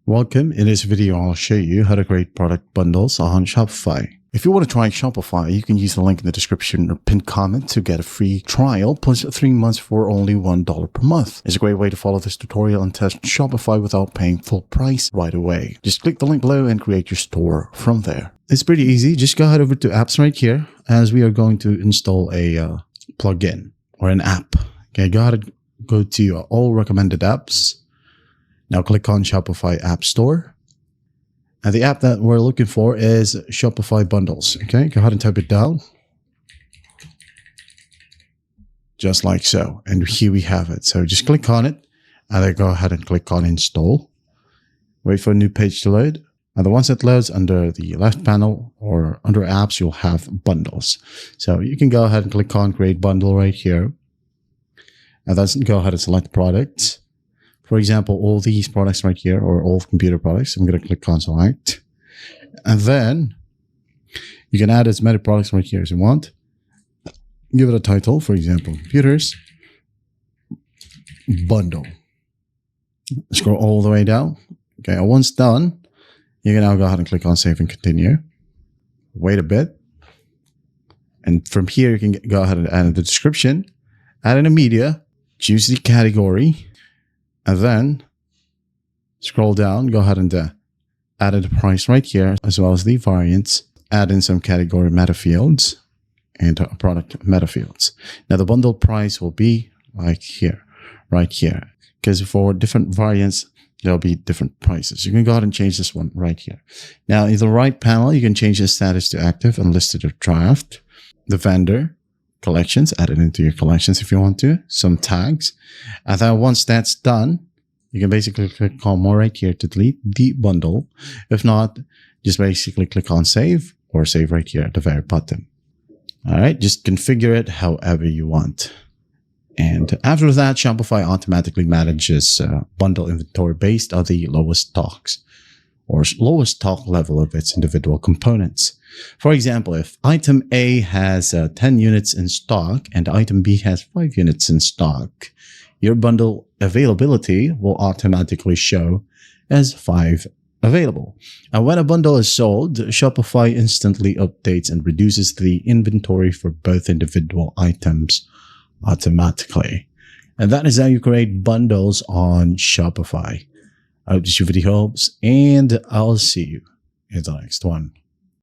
Welcome. In this video, I'll show you how to create product bundles on Shopify. If you want to try Shopify, you can use the link in the description or pinned comment to get a free trial plus 3 months for only $1 per month. It's a great way to follow this tutorial and test Shopify without paying full price right away. Just click the link below and create your store from there. It's pretty easy. Just go ahead over to apps right here as we are going to install a plugin or an app. Okay, go ahead and go to all recommended apps. Now click on Shopify App Store. And the app that we're looking for is Shopify Bundles. Okay, go ahead and type it down. Just like so. And here we have it. So just click on it and then go ahead and click on Install. Wait for a new page to load. And once it loads, under the left panel or under apps, you'll have bundles. So you can go ahead and click on Create Bundle right here. And then go ahead and select products. For example, all these products right here, or all computer products, I'm going to click on select. And then you can add as many products right here as you want. Give it a title, for example, computers bundle. Scroll all the way down. Okay, and once done, you can now go ahead and click on save and continue. Wait a bit. And from here, you can go ahead and add in the description, add in a media, choose the category, and then scroll down, go ahead and add in the price right here, as well as the variants, add in some category meta fields and product meta fields. Now the bundle price will be like here, right here, because for different variants, there'll be different prices. You can go ahead and change this one right here. Now in the right panel, you can change the status to active and listed or draft, the vendor, collections, add it into your collections if you want to, some tags. And then once that's done, you can basically click on more right here to delete the bundle. If not, just basically click on save or save right here at the very bottom. All right, just configure it however you want. And after that, Shopify automatically manages bundle inventory based on the lowest stocks or lowest stock level of its individual components. For example, if item A has 10 units in stock and item B has 5 units in stock, your bundle availability will automatically show as 5 available. And when a bundle is sold, Shopify instantly updates and reduces the inventory for both individual items automatically. And that is how you create bundles on Shopify. I hope this video helps, and I'll see you in the next one.